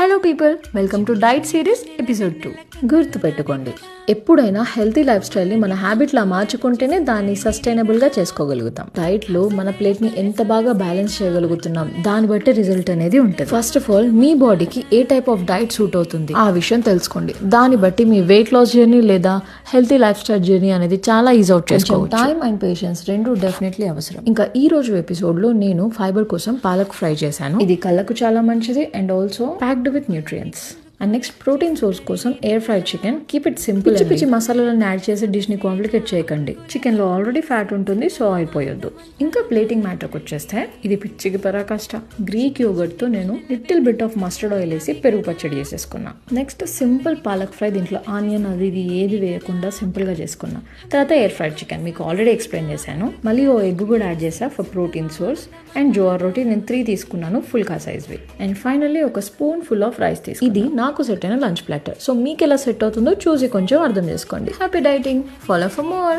Hello people, welcome to diet series episode 2. గుర్తుపెట్టుకోండి, ఎప్పుడైనా healthy life స్టైల్ని మన హ్యాబిట్లా మార్చుకుంటేనే దాన్ని సస్టైనబుల్గా చేసుకోగలుగుతాం. డైట్లో మన ప్లేట్ని ఎంత బాగా బ్యాలెన్స్ చేయగలుగుతున్నాం దాన్ని బట్టి రిజల్ట్ అనేది ఉంటుంది. ఫస్ట్ ఆఫ్ ఆల్, మీ బాడీకి ఏ టైప్ ఆఫ్ డైట్ సూట్ అవుతుంది ఆ విషయం తెలుసుకోండి. దాన్ని బట్టి మీ వెయిట్ లాస్ జర్నీ లేదా హెల్తీ లైఫ్ స్టైల్ జర్నీ అనేది చాలా ఈజీ అవుట్ చేసుకోవచ్చు. టైం అండ్ పేషెన్స్ రెండు డెఫినెట్లీ అవసరం. ఇంకా ఈ రోజు ఎపిసోడ్లో నేను ఫైబర్ కోసం పాలక్ ఫ్రై చేశాను. ఇది కళ్ళకు చాలా మంచిది and also packed with nutrients. And next, protein source కోసం air fried chicken. Keep it simple. పిచ్చి మసాలాలను యాడ్ చేసి డిష్ ని కాంప్లికేట్ చేయకండి. చికెన్ లో ఆల్రెడీ ఫ్యాట్ ఉంటుంది, సో అయిపోయొద్దు. ఇంకా ప్లేటింగ్ మ్యాటర్కి వచ్చేస్తే, ఇది పిచ్చికి పరాకాష్ట. గ్రీక్ యోగర్ట్ తో నేను little bit of mustard oil వేసి పెరుగు పచ్చడి చేసేసుకున్నా. Next, simple palak fry. దీంట్లో ఆనియన్ అది ఇది ఏది వేయకుండా సింపుల్ గా చేసుకున్నా. తర్వాత ఎయిర్ ఫ్రైడ్ చికెన్ మీకు ఆల్రెడీ ఎక్స్ప్లెయిన్ చేశాను. మళ్ళీ ఓ ఎగ్ కూడా యాడ్ చేసా ఫర్ ప్రోటీన్ సోర్స్. అండ్ జోర్ రోటీ నేను 3 తీసుకున్నాను, ఫుల్ కా సైజ్వి. అండ్ ఫైనల్లీ ఒక స్పూన్ ఫుల్ ఆఫ్ రైస్ తీసుకున్నాను. ఇది నాకు సెట్ అయిన లంచ్ ప్లాటర్. సో మీకు ఎలా సెట్ అవుతుందో చూసి కొంచెం అర్థం చేసుకోండి. Happy dieting. Follow for more.